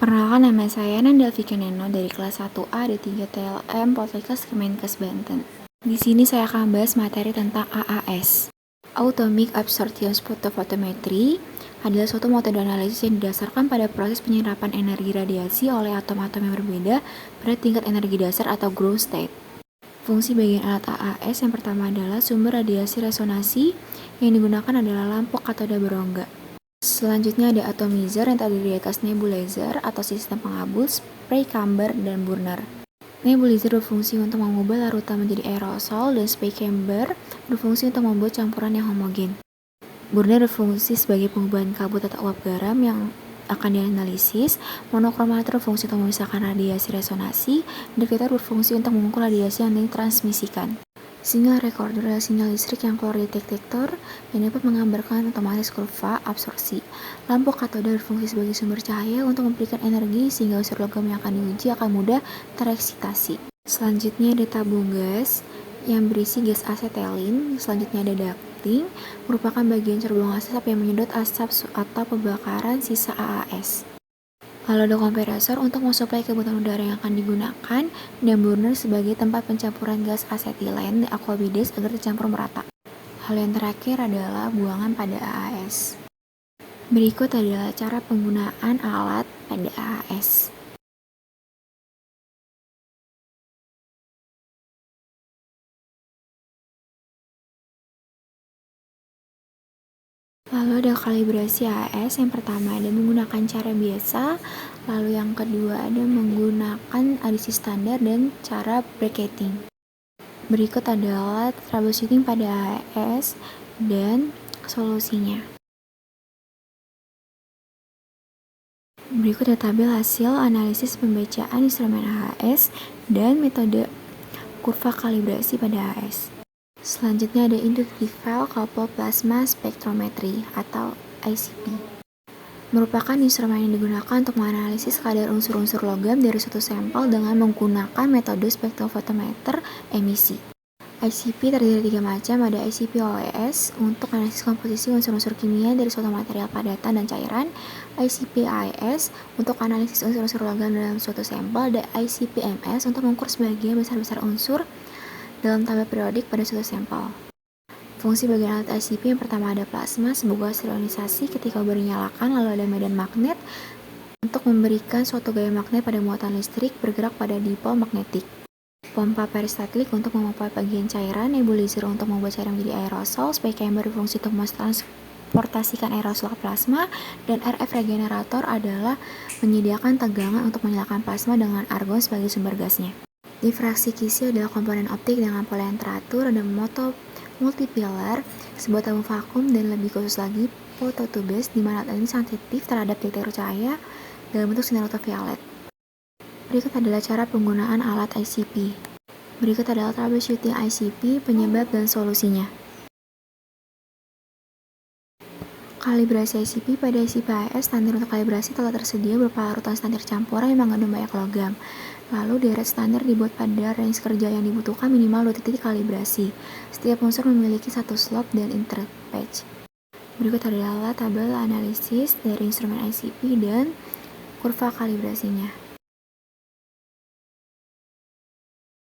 Perkenalkan, nama saya Nanda Vikaneno dari kelas 1A D3 TLM Poltekkes Kemenkes Banten. Di sini saya akan bahas materi tentang AAS. Atomic Absorption Spectrophotometry adalah suatu metode analisis yang didasarkan pada proses penyerapan energi radiasi oleh atom-atom yang berbeda pada tingkat energi dasar atau ground state. Fungsi bagian alat AAS yang pertama adalah sumber radiasi resonansi, yang digunakan adalah lampu katoda berongga. Selanjutnya ada atomizer yang terdiri atas nebulizer atau sistem pengabul, spray chamber, dan burner. Nebulizer berfungsi untuk mengubah larutan menjadi aerosol dan spray chamber berfungsi untuk membuat campuran yang homogen. Burner berfungsi sebagai pengubahan kabut atau uap garam yang akan dianalisis. Monokromator berfungsi untuk memisahkan radiasi resonansi. Detektor berfungsi untuk mengukur radiasi yang ditransmisikan. Signal recorder adalah sinyal listrik yang keluar dari detektor yang dapat menggambarkan otomatis kurva absorpsi. Lampu katoda berfungsi sebagai sumber cahaya untuk memberikan energi sehingga unsur logam yang akan diuji akan mudah tereksitasi. Selanjutnya ada tabung gas yang berisi gas asetilin. Selanjutnya ada ducting, merupakan bagian cerbong asap yang menyedot asap atau pembakaran sisa AAS. Lalu ada kompresor untuk mensuplai kebutuhan udara yang akan digunakan, dan burner sebagai tempat pencampuran gas asetilen dan aquabides agar tercampur merata. Hal yang terakhir adalah buangan pada AAS. Berikut adalah cara penggunaan alat pada AAS. Lalu ada kalibrasi AAS. Yang pertama ada menggunakan cara biasa, lalu yang kedua ada menggunakan adisi standar dan cara bracketing. Berikut adalah troubleshooting pada AAS dan solusinya. Berikut ada tabel hasil analisis pembacaan instrumen AAS dan metode kurva kalibrasi pada AAS. Selanjutnya ada Inductive Coupled Plasma Spectrometry atau ICP. Merupakan instrumen yang digunakan untuk menganalisis kadar unsur-unsur logam dari suatu sampel dengan menggunakan metode spektrofotometer emisi. ICP terdiri dari 3 macam, ada ICP OES untuk analisis komposisi unsur-unsur kimia dari suatu material padatan dan cairan, ICP AES untuk analisis unsur-unsur logam dalam suatu sampel, dan ICP MS untuk mengukur sebagian besar-besar unsur dalam tabel periodik pada suatu sampel. Fungsi bagian alat ICP yang pertama ada plasma sebuah sterilisasi ketika baru dinyalakan, lalu ada medan magnet untuk memberikan suatu gaya magnet pada muatan listrik bergerak pada dipol magnetik. Pompa peristaltik untuk memompa bagian cairan, nebulizer untuk membuat cairan menjadi aerosol, spray chamber berfungsi untuk mentransportasikan aerosol ke plasma, dan RF regenerator adalah menyediakan tegangan untuk menyalakan plasma dengan argon sebagai sumber gasnya. Difraksi kisi adalah komponen optik dengan pola yang teratur, ada multipilar, sebuah tabung vakum, dan lebih khusus lagi phototubes, di mana alat ini sensitif terhadap detektor cahaya dalam bentuk sinar ultraviolet. Berikut adalah cara penggunaan alat ICP. Berikut adalah troubleshooting ICP, penyebab dan solusinya. Kalibrasi ICP. Pada ICP AES, standar untuk kalibrasi telah tersedia berupa larutan standar campuran yang mengandung banyak logam. Lalu deret standar dibuat pada range kerja yang dibutuhkan minimal 2 titik kalibrasi. Setiap unsur memiliki satu slop dan interpatch. Berikut adalah tabel analisis dari instrumen ICP dan kurva kalibrasinya.